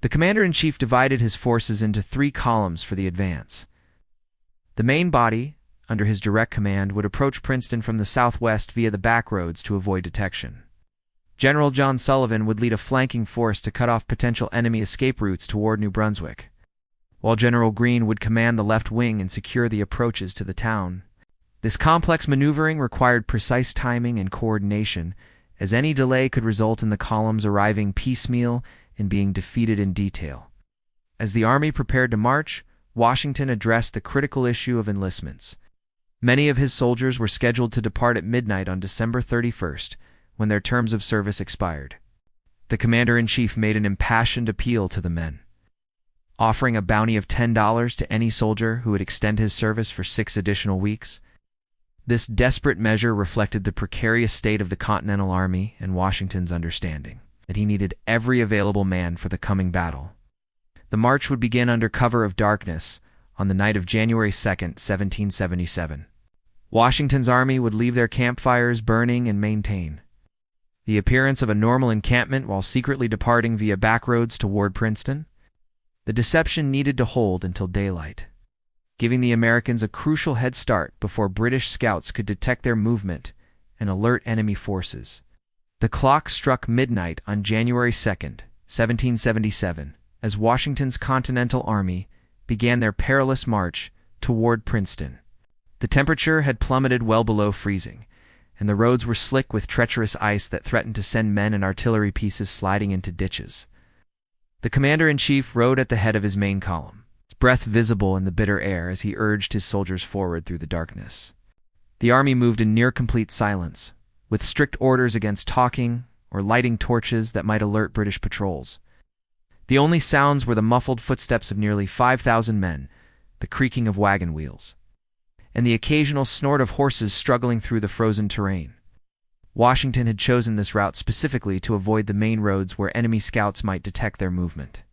The commander-in-chief divided his forces into 3 columns for the advance. The main body, under his direct command, would approach Princeton from the southwest via the back roads to avoid detection. General John Sullivan would lead a flanking force to cut off potential enemy escape routes toward New Brunswick, while General Greene would command the left wing and secure the approaches to the town. This complex maneuvering required precise timing and coordination, as any delay could result in the columns arriving piecemeal and being defeated in detail. As the army prepared to march, Washington addressed the critical issue of enlistments. Many of his soldiers were scheduled to depart at midnight on December 31st, when their terms of service expired. The commander-in-chief made an impassioned appeal to the men, offering a bounty of $10 to any soldier who would extend his service for 6 additional weeks. This desperate measure reflected the precarious state of the Continental Army and Washington's understanding that he needed every available man for the coming battle. The march would begin under cover of darkness on the night of January 2nd, 1777. Washington's army would leave their campfires burning and maintain the appearance of a normal encampment while secretly departing via back roads toward Princeton. The deception needed to hold until daylight, giving the Americans a crucial head start before British scouts could detect their movement and alert enemy forces. The clock struck midnight on January 2nd, 1777, as Washington's Continental Army began their perilous march toward Princeton. The temperature had plummeted well below freezing, and the roads were slick with treacherous ice that threatened to send men and artillery pieces sliding into ditches. The commander-in-chief rode at the head of his main column, his breath visible in the bitter air as he urged his soldiers forward through the darkness. The army moved in near-complete silence, with strict orders against talking or lighting torches that might alert British patrols. The only sounds were the muffled footsteps of nearly 5,000 men, the creaking of wagon wheels, and the occasional snort of horses struggling through the frozen terrain. Washington had chosen this route specifically to avoid the main roads where enemy scouts might detect their movement.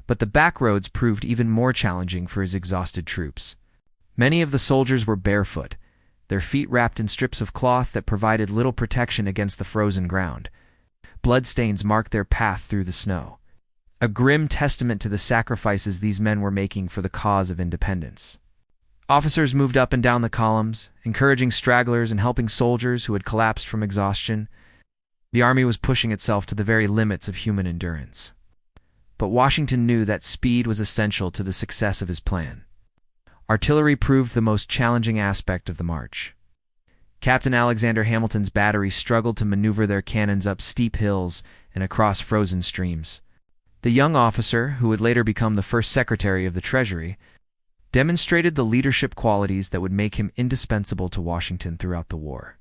But the back roads proved even more challenging for his exhausted troops. Many of the soldiers were barefoot, their feet wrapped in strips of cloth that provided little protection against the frozen ground. Bloodstains marked their path through the snow, a grim testament to the sacrifices these men were making for the cause of independence. Officers moved up and down the columns, encouraging stragglers and helping soldiers who had collapsed from exhaustion. The army was pushing itself to the very limits of human endurance. But Washington knew that speed was essential to the success of his plan. Artillery proved the most challenging aspect of the march. Captain Alexander Hamilton's battery struggled to maneuver their cannons up steep hills and across frozen streams. The young officer, who would later become the first Secretary of the Treasury, demonstrated the leadership qualities that would make him indispensable to Washington throughout the war.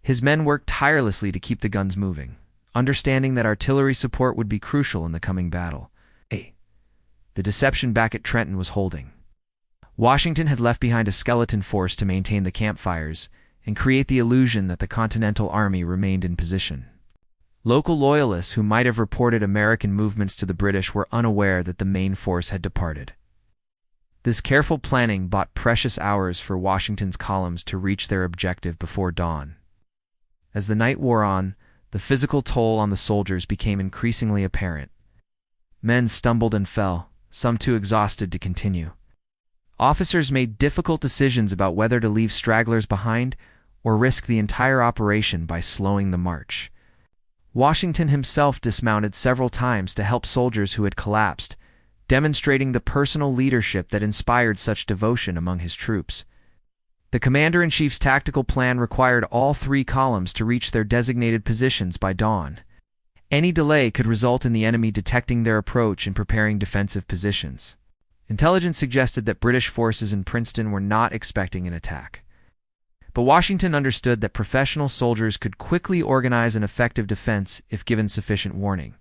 His men worked tirelessly to keep the guns moving, understanding that artillery support would be crucial in the coming battle. The deception back at Trenton was holding. Washington had left behind a skeleton force to maintain the campfires and create the illusion that the Continental Army remained in position. Local loyalists who might have reported American movements to the British were unaware that the main force had departed. This careful planning bought precious hours for Washington's columns to reach their objective before dawn. As the night wore on, the physical toll on the soldiers became increasingly apparent. Men stumbled and fell, some too exhausted to continue. Officers made difficult decisions about whether to leave stragglers behind or risk the entire operation by slowing the march. Washington himself dismounted several times to help soldiers who had collapsed, demonstrating the personal leadership that inspired such devotion among his troops. The commander-in-chief's tactical plan required all 3 columns to reach their designated positions by dawn. Any delay could result in the enemy detecting their approach and preparing defensive positions. Intelligence suggested that British forces in Princeton were not expecting an attack. But Washington understood that professional soldiers could quickly organize an effective defense if given sufficient warning.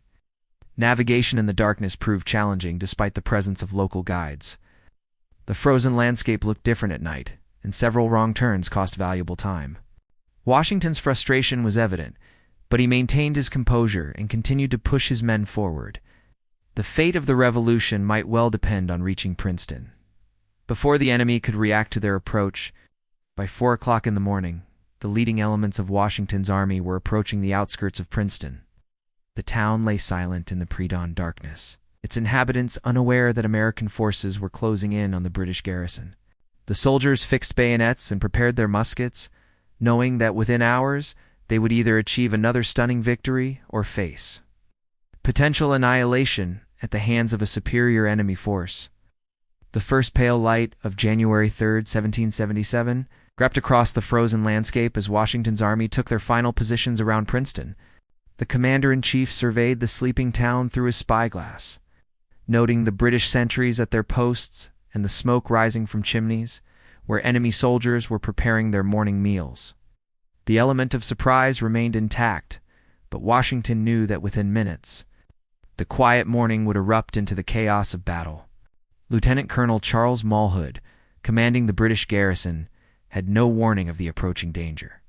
Navigation in the darkness proved challenging despite the presence of local guides. The frozen landscape looked different at night, and several wrong turns cost valuable time. Washington's frustration was evident, but he maintained his composure and continued to push his men forward. The fate of the revolution might well depend on reaching Princeton. Before the enemy could react to their approach, by 4 o'clock in the morning, the leading elements of Washington's army were approaching the outskirts of Princeton. The town lay silent in the pre-dawn darkness, its inhabitants unaware that American forces were closing in on the British garrison. The soldiers fixed bayonets and prepared their muskets, knowing that within hours they would either achieve another stunning victory or face potential annihilation at the hands of a superior enemy force. The first pale light of January 3, 1777, crept across the frozen landscape as Washington's army took their final positions around Princeton. The commander-in-chief surveyed the sleeping town through his spyglass, noting the British sentries at their posts and the smoke rising from chimneys, where enemy soldiers were preparing their morning meals. The element of surprise remained intact, but Washington knew that within minutes, the quiet morning would erupt into the chaos of battle. Lieutenant Colonel Charles Mulhood, commanding the British garrison, had no warning of the approaching danger.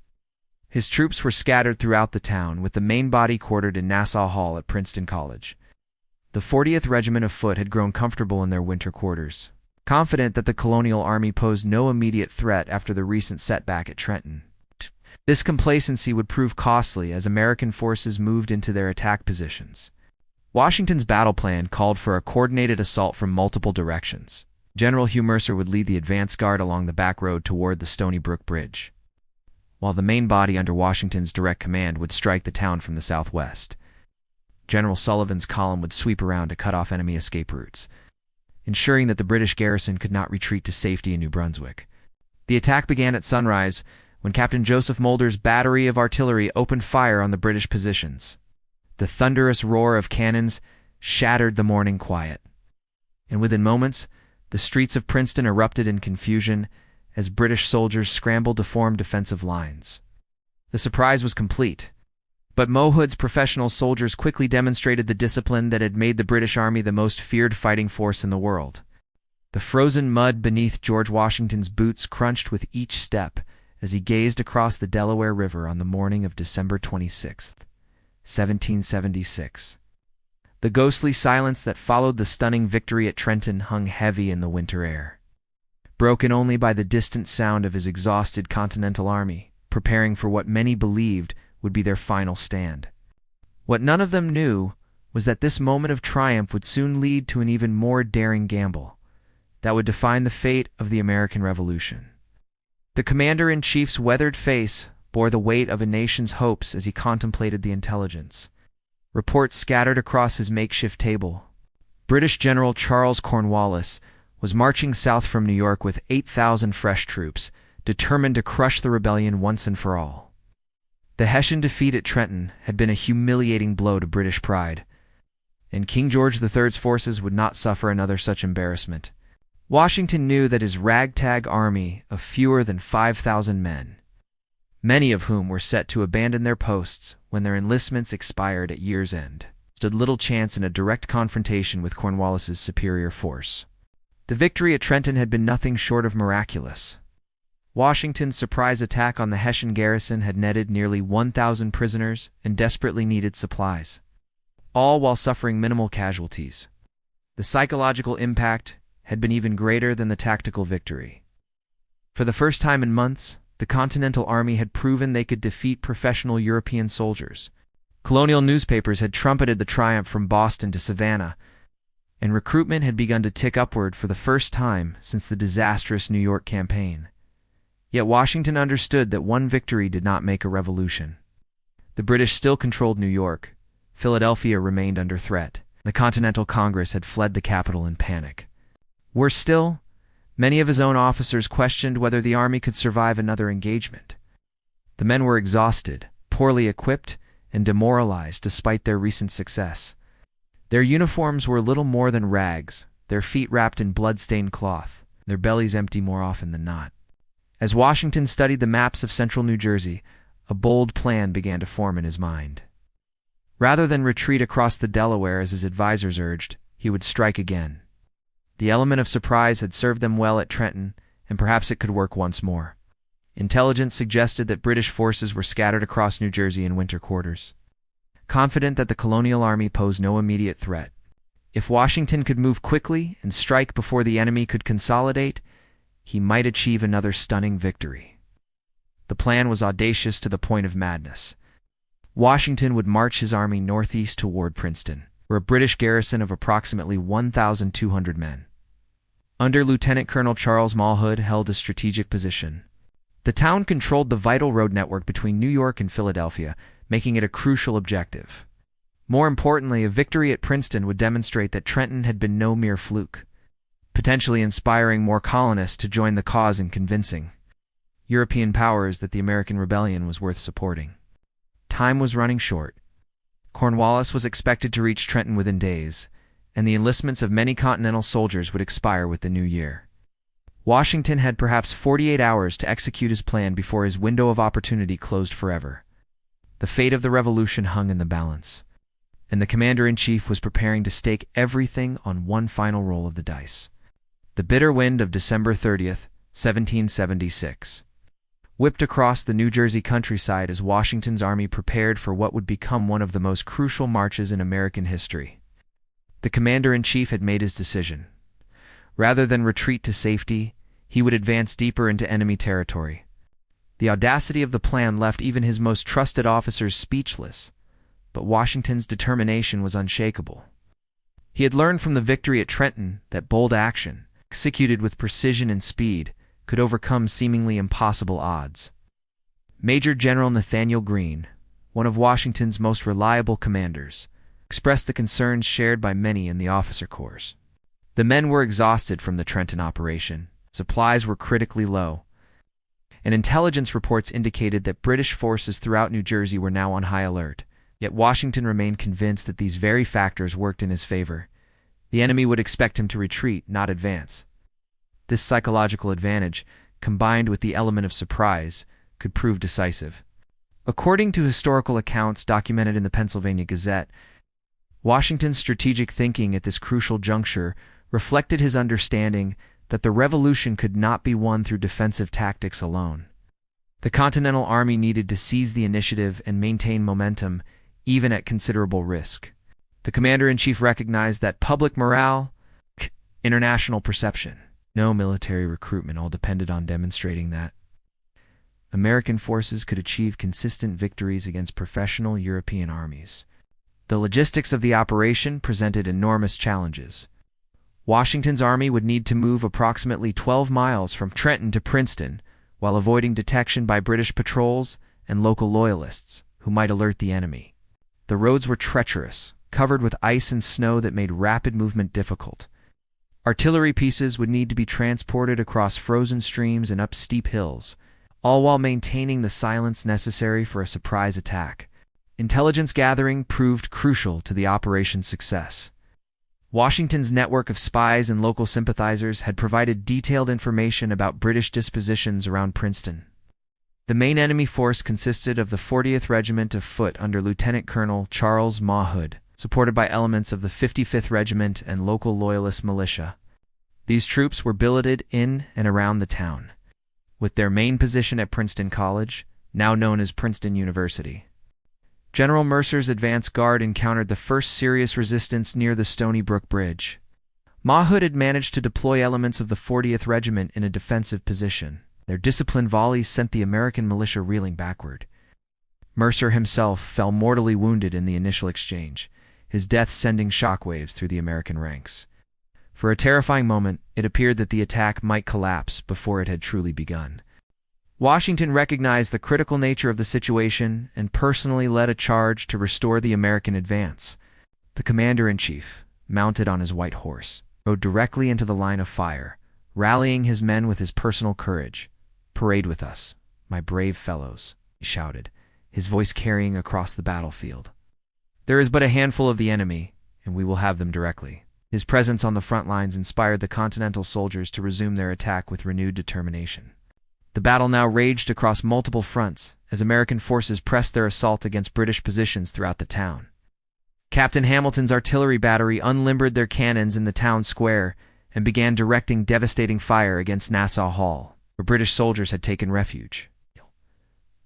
His troops were scattered throughout the town, with the main body quartered in Nassau Hall at Princeton College. The 40th Regiment of Foot had grown comfortable in their winter quarters, confident that the colonial army posed no immediate threat after the recent setback at Trenton. This complacency would prove costly as American forces moved into their attack positions. Washington's battle plan called for a coordinated assault from multiple directions. General Hugh Mercer would lead the advance guard along the back road toward the Stony Brook Bridge, while the main body under Washington's direct command would strike the town from the southwest. General Sullivan's column would sweep around to cut off enemy escape routes, ensuring that the British garrison could not retreat to safety in New Brunswick. The attack began at sunrise, when Captain Joseph Mulder's battery of artillery opened fire on the British positions. The thunderous roar of cannons shattered the morning quiet, and within moments, the streets of Princeton erupted in confusion as British soldiers scrambled to form defensive lines. The surprise was complete, but Mulhood's professional soldiers quickly demonstrated the discipline that had made the British Army the most feared fighting force in the world. The frozen mud beneath George Washington's boots crunched with each step as he gazed across the Delaware River on the morning of December 26, 1776. The ghostly silence that followed the stunning victory at Trenton hung heavy in the winter air, broken only by the distant sound of his exhausted Continental Army, preparing for what many believed would be their final stand. What none of them knew was that this moment of triumph would soon lead to an even more daring gamble that would define the fate of the American Revolution. The commander-in-chief's weathered face bore the weight of a nation's hopes as he contemplated the intelligence. Reports scattered across his makeshift table. British General Charles Cornwallis was marching south from New York with 8,000 fresh troops, determined to crush the rebellion once and for all. The Hessian defeat at Trenton had been a humiliating blow to British pride, and King George III's forces would not suffer another such embarrassment. Washington knew that his ragtag army of fewer than 5,000 men, many of whom were set to abandon their posts when their enlistments expired at year's end, stood little chance in a direct confrontation with Cornwallis's superior force. The victory at Trenton had been nothing short of miraculous. Washington's surprise attack on the Hessian garrison had netted nearly 1,000 prisoners and desperately needed supplies, all while suffering minimal casualties. The psychological impact had been even greater than the tactical victory. For the first time in months, the Continental Army had proven they could defeat professional European soldiers. Colonial newspapers had trumpeted the triumph from Boston to Savannah, and recruitment had begun to tick upward for the first time since the disastrous New York campaign. Yet Washington understood that one victory did not make a revolution. The British still controlled New York. Philadelphia remained under threat. The Continental Congress had fled the capital in panic. Worse still, many of his own officers questioned whether the army could survive another engagement. The men were exhausted, poorly equipped, and demoralized despite their recent success. Their uniforms were little more than rags, their feet wrapped in blood-stained cloth, their bellies empty more often than not. As Washington studied the maps of central New Jersey, a bold plan began to form in his mind. Rather than retreat across the Delaware as his advisors urged, he would strike again. The element of surprise had served them well at Trenton, and perhaps it could work once more. Intelligence suggested that British forces were scattered across New Jersey in winter quarters. Confident that the colonial army posed no immediate threat, if Washington could move quickly and strike before the enemy could consolidate, he might achieve another stunning victory. The plan was audacious to the point of madness. Washington would march his army northeast toward Princeton, where a British garrison of approximately 1,200 men, under Lieutenant Colonel Charles Malhood, held a strategic position. The town controlled the vital road network between New York and Philadelphia, making it a crucial objective. More importantly, a victory at Princeton would demonstrate that Trenton had been no mere fluke, potentially inspiring more colonists to join the cause and convincing European powers that the American rebellion was worth supporting. Time was running short. Cornwallis was expected to reach Trenton within days, and the enlistments of many Continental soldiers would expire with the new year. Washington had perhaps 48 hours to execute his plan before his window of opportunity closed forever. The fate of the revolution hung in the balance, and the commander-in-chief was preparing to stake everything on one final roll of the dice. The bitter wind of December 30th, 1776, whipped across the New Jersey countryside as Washington's army prepared for what would become one of the most crucial marches in American history. The commander-in-chief had made his decision. Rather than retreat to safety, he would advance deeper into enemy territory. The audacity of the plan left even his most trusted officers speechless, but Washington's determination was unshakable. He had learned from the victory at Trenton that bold action, executed with precision and speed, could overcome seemingly impossible odds. Major General Nathaniel Greene, one of Washington's most reliable commanders, expressed the concerns shared by many in the officer corps. The men were exhausted from the Trenton operation, supplies were critically low, and intelligence reports indicated that British forces throughout New Jersey were now on high alert. Yet Washington remained convinced that these very factors worked in his favor. The enemy would expect him to retreat, not advance. This psychological advantage, combined with the element of surprise, could prove decisive. According to historical accounts documented in the Pennsylvania Gazette, Washington's strategic thinking at this crucial juncture reflected his understanding that the revolution could not be won through defensive tactics alone. The Continental Army needed to seize the initiative and maintain momentum, even at considerable risk. The commander-in-chief recognized that public morale, international perception, no military recruitment, all depended on demonstrating that American forces could achieve consistent victories against professional European armies. The logistics of the operation presented enormous challenges. Washington's army would need to move approximately 12 miles from Trenton to Princeton, while avoiding detection by British patrols and local loyalists, who might alert the enemy. The roads were treacherous, covered with ice and snow that made rapid movement difficult. Artillery pieces would need to be transported across frozen streams and up steep hills, all while maintaining the silence necessary for a surprise attack. Intelligence gathering proved crucial to the operation's success. Washington's network of spies and local sympathizers had provided detailed information about British dispositions around Princeton. The main enemy force consisted of the 40th Regiment of Foot under Lieutenant Colonel Charles Malhood, supported by elements of the 55th Regiment and local loyalist militia. These troops were billeted in and around the town, with their main position at Princeton College, now known as Princeton University. General Mercer's advance guard encountered the first serious resistance near the Stony Brook Bridge. Malhood had managed to deploy elements of the 40th Regiment in a defensive position. Their disciplined volleys sent the American militia reeling backward. Mercer himself fell mortally wounded in the initial exchange, his death sending shockwaves through the American ranks. For a terrifying moment, it appeared that the attack might collapse before it had truly begun. Washington recognized the critical nature of the situation and personally led a charge to restore the American advance. The commander-in-chief, mounted on his white horse, rode directly into the line of fire, rallying his men with his personal courage. "Parade with us, my brave fellows," he shouted, his voice carrying across the battlefield. "There is but a handful of the enemy, and we will have them directly." His presence on the front lines inspired the Continental soldiers to resume their attack with renewed determination. The battle now raged across multiple fronts as American forces pressed their assault against British positions throughout the town. Captain Hamilton's artillery battery unlimbered their cannons in the town square and began directing devastating fire against Nassau Hall, where British soldiers had taken refuge.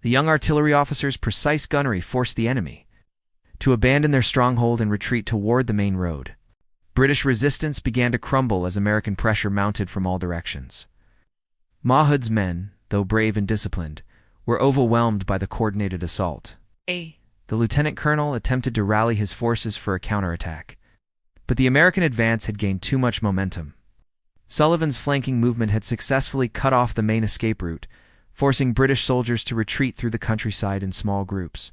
The young artillery officers' precise gunnery forced the enemy to abandon their stronghold and retreat toward the main road. British resistance began to crumble as American pressure mounted from all directions. Malhood's men, though brave and disciplined, were overwhelmed by the coordinated assault. the lieutenant colonel attempted to rally his forces for a counterattack. But the American advance had gained too much momentum. Sullivan's flanking movement had successfully cut off the main escape route, forcing British soldiers to retreat through the countryside in small groups.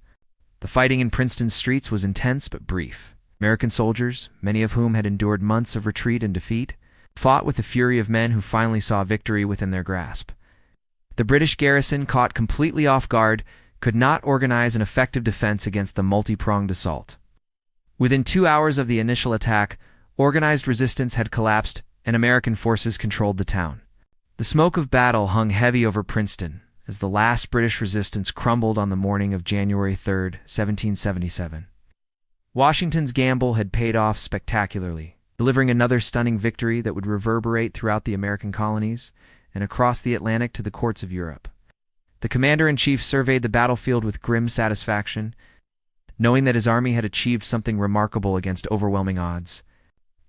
The fighting in Princeton's streets was intense but brief. American soldiers, many of whom had endured months of retreat and defeat, fought with the fury of men who finally saw victory within their grasp. The British garrison, caught completely off guard, could not organize an effective defense against the multi-pronged assault. Within 2 hours of the initial attack, organized resistance had collapsed and American forces controlled the town. The smoke of battle hung heavy over Princeton as the last British resistance crumbled on the morning of January 3, 1777. Washington's gamble had paid off spectacularly, delivering another stunning victory that would reverberate throughout the American colonies and across the Atlantic to the courts of Europe. The commander-in-chief surveyed the battlefield with grim satisfaction, knowing that his army had achieved something remarkable against overwhelming odds.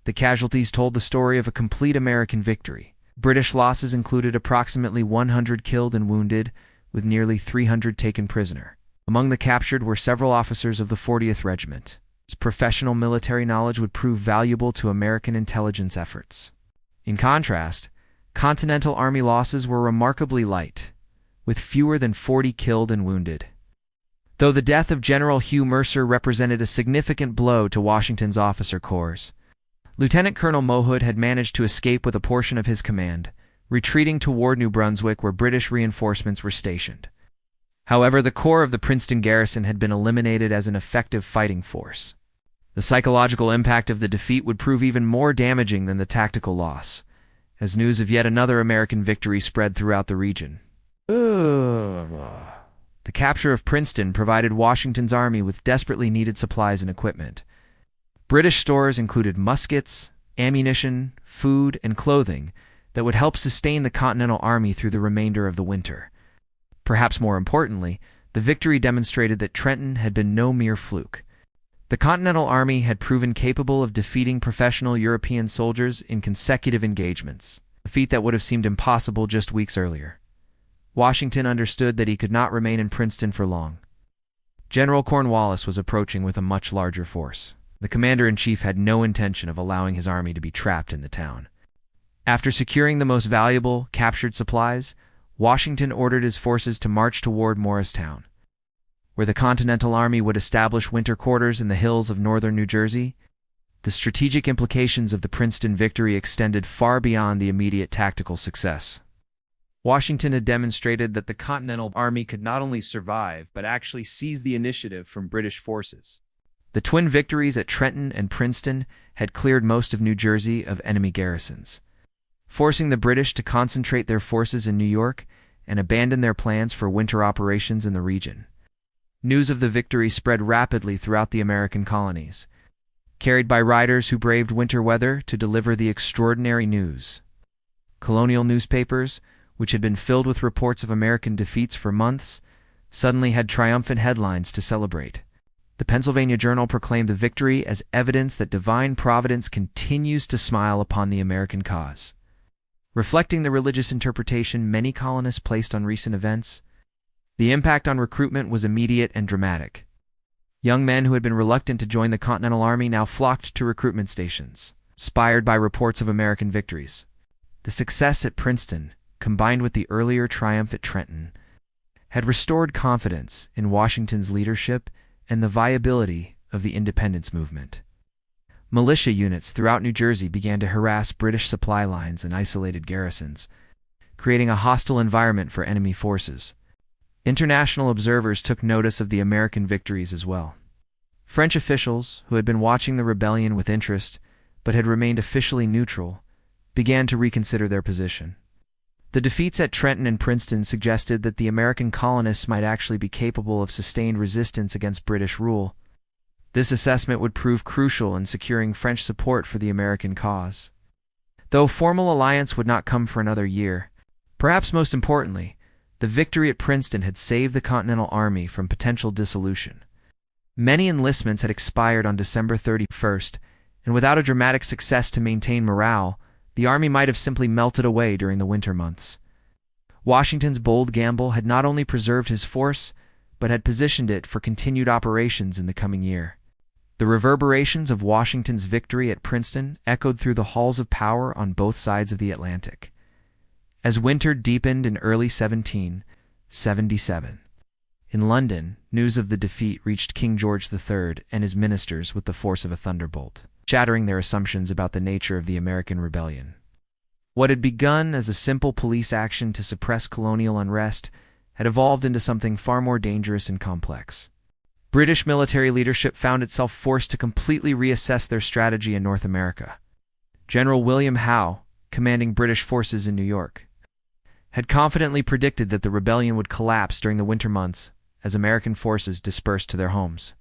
The casualties told the story of a complete American victory. British losses included approximately 100 killed and wounded, with nearly 300 taken prisoner. Among the captured were several officers of the 40th Regiment. His professional military knowledge would prove valuable to American intelligence efforts. In contrast, Continental Army losses were remarkably light, with fewer than 40 killed and wounded. Though the death of General Hugh Mercer represented a significant blow to Washington's officer corps, Lieutenant Colonel Mohood had managed to escape with a portion of his command, retreating toward New Brunswick where British reinforcements were stationed. However, the core of the Princeton garrison had been eliminated as an effective fighting force. The psychological impact of the defeat would prove even more damaging than the tactical loss, as news of yet another American victory spread throughout the region. The capture of Princeton provided Washington's army with desperately needed supplies and equipment. British stores included muskets, ammunition, food, and clothing that would help sustain the Continental Army through the remainder of the winter. Perhaps more importantly, the victory demonstrated that Trenton had been no mere fluke. The Continental Army had proven capable of defeating professional European soldiers in consecutive engagements, a feat that would have seemed impossible just weeks earlier. Washington understood that he could not remain in Princeton for long. General Cornwallis was approaching with a much larger force. The commander-in-chief had no intention of allowing his army to be trapped in the town. After securing the most valuable, captured supplies, Washington ordered his forces to march toward Morristown, where the Continental Army would establish winter quarters in the hills of northern New Jersey. The strategic implications of the Princeton victory extended far beyond the immediate tactical success. Washington had demonstrated that the Continental Army could not only survive, but actually seize the initiative from British forces. The twin victories at Trenton and Princeton had cleared most of New Jersey of enemy garrisons, forcing the British to concentrate their forces in New York and abandon their plans for winter operations in the region. News of the victory spread rapidly throughout the American colonies, carried by riders who braved winter weather to deliver the extraordinary news. Colonial newspapers, which had been filled with reports of American defeats for months, suddenly had triumphant headlines to celebrate. The Pennsylvania Journal proclaimed the victory as evidence that divine providence continues to smile upon the American cause. Reflecting the religious interpretation many colonists placed on recent events, the impact on recruitment was immediate and dramatic. Young men who had been reluctant to join the Continental Army now flocked to recruitment stations, inspired by reports of American victories. The success at Princeton, combined with the earlier triumph at Trenton, had restored confidence in Washington's leadership and the viability of the independence movement. Militia units throughout New Jersey began to harass British supply lines and isolated garrisons, creating a hostile environment for enemy forces. International observers took notice of the American victories as well. French officials, who had been watching the rebellion with interest but had remained officially neutral, began to reconsider their position. The defeats at Trenton and Princeton suggested that the American colonists might actually be capable of sustained resistance against British rule. This assessment would prove crucial in securing French support for the American cause. Though formal alliance would not come for another year, perhaps most importantly, the victory at Princeton had saved the Continental Army from potential dissolution. Many enlistments had expired on December 31st, and without a dramatic success to maintain morale, the army might have simply melted away during the winter months. Washington's bold gamble had not only preserved his force, but had positioned it for continued operations in the coming year. The reverberations of Washington's victory at Princeton echoed through the halls of power on both sides of the Atlantic. As winter deepened in early 1777, in London, news of the defeat reached King George III and his ministers with the force of a thunderbolt, shattering their assumptions about the nature of the American rebellion. What had begun as a simple police action to suppress colonial unrest had evolved into something far more dangerous and complex. British military leadership found itself forced to completely reassess their strategy in North America. General William Howe, commanding British forces in New York, had confidently predicted that the rebellion would collapse during the winter months as American forces dispersed to their homes.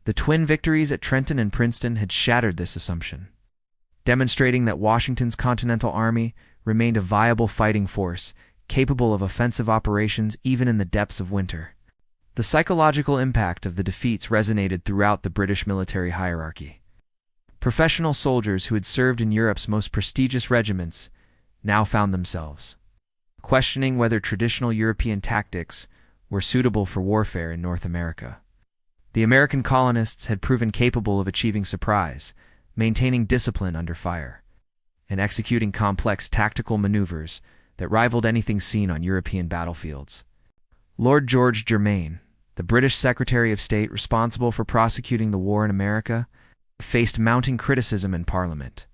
The twin victories at Trenton and Princeton had shattered this assumption, demonstrating that Washington's Continental Army remained a viable fighting force, capable of offensive operations even in the depths of winter. The psychological impact of the defeats resonated throughout the British military hierarchy. Professional soldiers who had served in Europe's most prestigious regiments now found themselves questioning whether traditional European tactics were suitable for warfare in North America. The American colonists had proven capable of achieving surprise, maintaining discipline under fire, and executing complex tactical maneuvers that rivaled anything seen on European battlefields. Lord George Germain, the British Secretary of State responsible for prosecuting the war in America, faced mounting criticism in Parliament.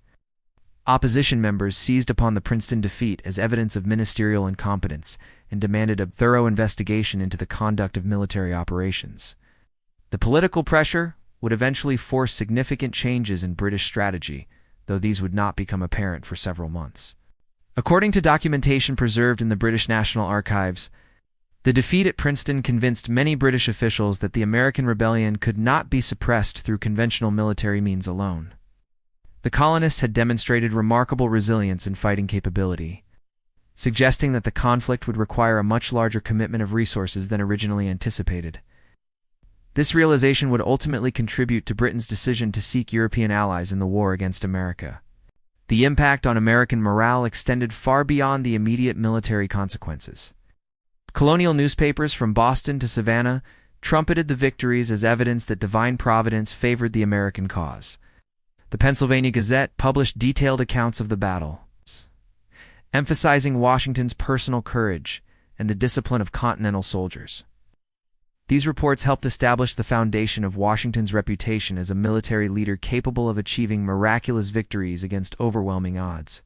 Opposition members seized upon the Princeton defeat as evidence of ministerial incompetence and demanded a thorough investigation into the conduct of military operations. The political pressure would eventually force significant changes in British strategy, though these would not become apparent for several months. According to documentation preserved in the British National Archives, the defeat at Princeton convinced many British officials that the American rebellion could not be suppressed through conventional military means alone. The colonists had demonstrated remarkable resilience and fighting capability, suggesting that the conflict would require a much larger commitment of resources than originally anticipated. This realization would ultimately contribute to Britain's decision to seek European allies in the war against America. The impact on American morale extended far beyond the immediate military consequences. Colonial newspapers from Boston to Savannah trumpeted the victories as evidence that divine providence favored the American cause. The Pennsylvania Gazette published detailed accounts of the battle, emphasizing Washington's personal courage and the discipline of Continental soldiers. These reports helped establish the foundation of Washington's reputation as a military leader capable of achieving miraculous victories against overwhelming odds.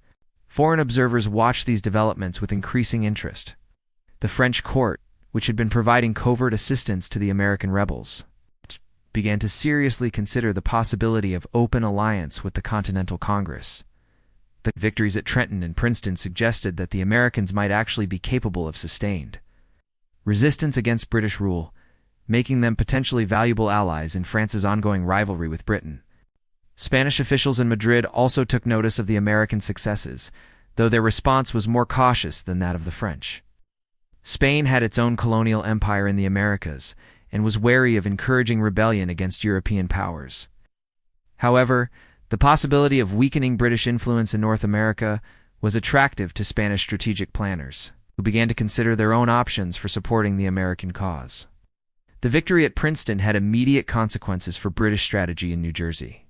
Foreign observers watched these developments with increasing interest. The French court, which had been providing covert assistance to the American rebels, began to seriously consider the possibility of open alliance with the Continental Congress. The victories at Trenton and Princeton suggested that the Americans might actually be capable of sustained resistance against British rule, making them potentially valuable allies in France's ongoing rivalry with Britain. Spanish officials in Madrid also took notice of the American successes, though their response was more cautious than that of the French. Spain had its own colonial empire in the Americas, and was wary of encouraging rebellion against European powers. However, the possibility of weakening British influence in North America was attractive to Spanish strategic planners, who began to consider their own options for supporting the American cause. The victory at Princeton had immediate consequences for British strategy in New Jersey.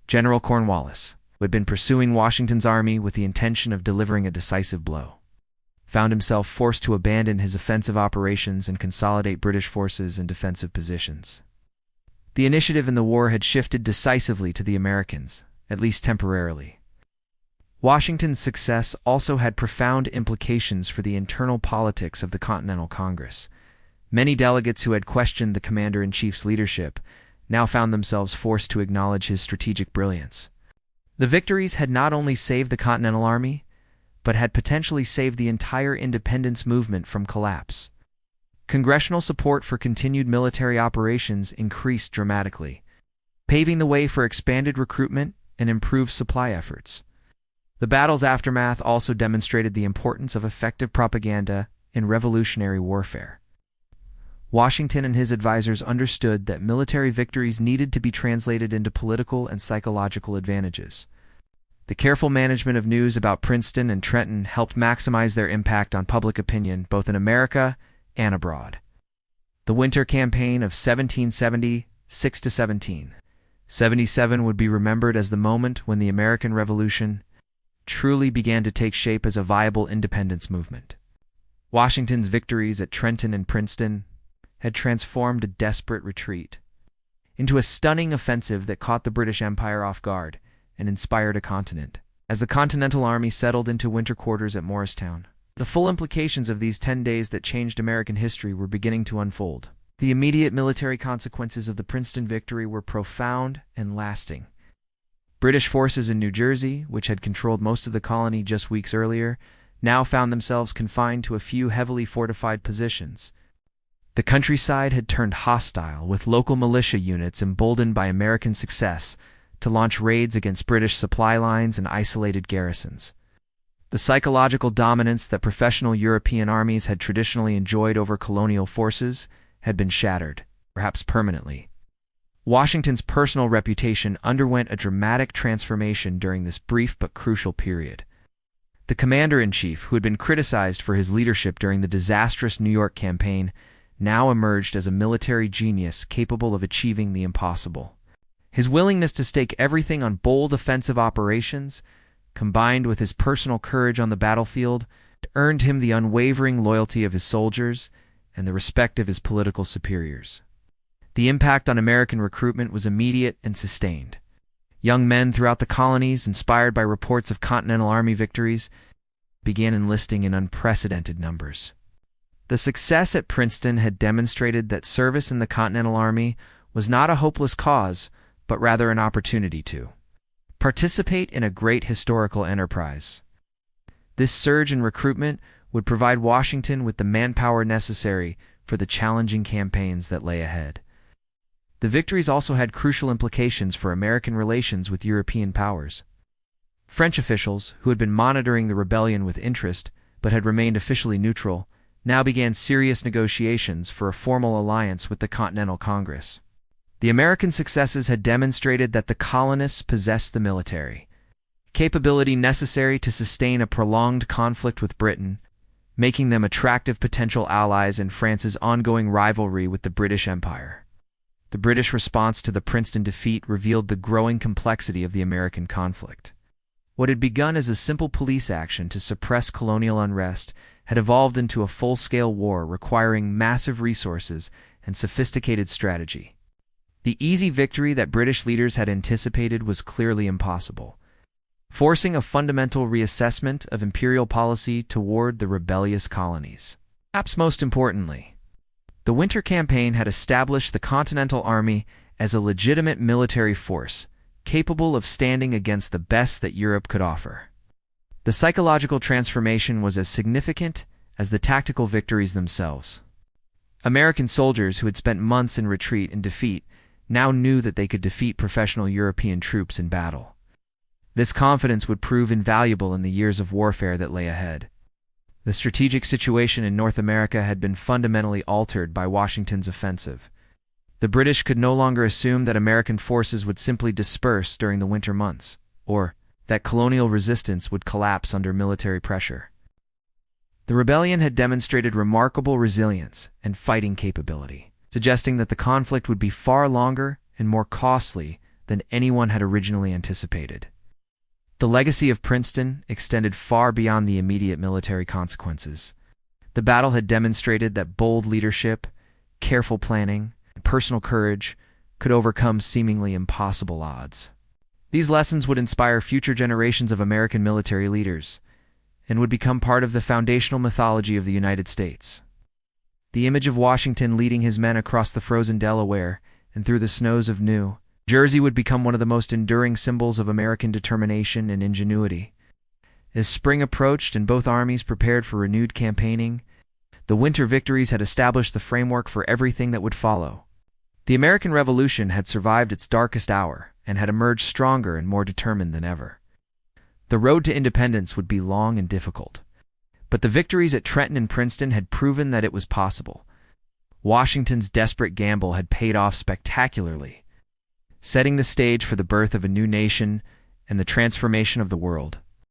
General Cornwallis, who had been pursuing Washington's army with the intention of delivering a decisive blow, found himself forced to abandon his offensive operations and consolidate British forces in defensive positions. The initiative in the war had shifted decisively to the Americans, at least temporarily. Washington's success also had profound implications for the internal politics of the Continental Congress. Many delegates who had questioned the commander-in-chief's leadership now found themselves forced to acknowledge his strategic brilliance. The victories had not only saved the Continental Army, but had potentially saved the entire independence movement from collapse. Congressional support for continued military operations increased dramatically, paving the way for expanded recruitment and improved supply efforts. The battle's aftermath also demonstrated the importance of effective propaganda in revolutionary warfare. Washington and his advisors understood that military victories needed to be translated into political and psychological advantages. The careful management of news about Princeton and Trenton helped maximize their impact on public opinion both in America and abroad. The winter campaign of 1776–1777 would be remembered as the moment when the American Revolution truly began to take shape as a viable independence movement. Washington's victories at Trenton and Princeton had transformed a desperate retreat into a stunning offensive that caught the British Empire off guard and inspired a continent. As the Continental Army settled into winter quarters at Morristown, the full implications of these 10 days that changed American history were beginning to unfold. The immediate military consequences of the Princeton victory were profound and lasting. British forces in New Jersey, which had controlled most of the colony just weeks earlier, now found themselves confined to a few heavily fortified positions. The countryside had turned hostile, with local militia units emboldened by American success to launch raids against British supply lines and isolated garrisons. The psychological dominance that professional European armies had traditionally enjoyed over colonial forces had been shattered, perhaps permanently. Washington's personal reputation underwent a dramatic transformation during this brief but crucial period. The commander-in-chief, who had been criticized for his leadership during the disastrous New York campaign, now emerged as a military genius capable of achieving the impossible. His willingness to stake everything on bold offensive operations, combined with his personal courage on the battlefield, earned him the unwavering loyalty of his soldiers and the respect of his political superiors. The impact on American recruitment was immediate and sustained. Young men throughout the colonies, inspired by reports of Continental Army victories, began enlisting in unprecedented numbers. The success at Princeton had demonstrated that service in the Continental Army was not a hopeless cause, but rather an opportunity to participate in a great historical enterprise. This surge in recruitment would provide Washington with the manpower necessary for the challenging campaigns that lay ahead. The victories also had crucial implications for American relations with European powers. French officials, who had been monitoring the rebellion with interest but had remained officially neutral, now began serious negotiations for a formal alliance with the Continental Congress. The American successes had demonstrated that the colonists possessed the military capability necessary to sustain a prolonged conflict with Britain, making them attractive potential allies in France's ongoing rivalry with the British Empire. The British response to the Princeton defeat revealed the growing complexity of the American conflict. What had begun as a simple police action to suppress colonial unrest had evolved into a full-scale war requiring massive resources and sophisticated strategy. The easy victory that British leaders had anticipated was clearly impossible, forcing a fundamental reassessment of imperial policy toward the rebellious colonies. Perhaps most importantly, the winter campaign had established the Continental Army as a legitimate military force, capable of standing against the best that Europe could offer. The psychological transformation was as significant as the tactical victories themselves. American soldiers who had spent months in retreat and defeat now knew that they could defeat professional European troops in battle. This confidence would prove invaluable in the years of warfare that lay ahead. The strategic situation in North America had been fundamentally altered by Washington's offensive. The British could no longer assume that American forces would simply disperse during the winter months, or that colonial resistance would collapse under military pressure. The rebellion had demonstrated remarkable resilience and fighting capability, suggesting that the conflict would be far longer and more costly than anyone had originally anticipated. The legacy of Princeton extended far beyond the immediate military consequences. The battle had demonstrated that bold leadership, careful planning, and personal courage could overcome seemingly impossible odds. These lessons would inspire future generations of American military leaders and would become part of the foundational mythology of the United States. The image of Washington leading his men across the frozen Delaware and through the snows of New Jersey would become one of the most enduring symbols of American determination and ingenuity. As spring approached and both armies prepared for renewed campaigning, the winter victories had established the framework for everything that would follow. The American Revolution had survived its darkest hour and had emerged stronger and more determined than ever. The road to independence would be long and difficult, but the victories at Trenton and Princeton had proven that it was possible. Washington's desperate gamble had paid off spectacularly, setting the stage for the birth of a new nation and the transformation of the world.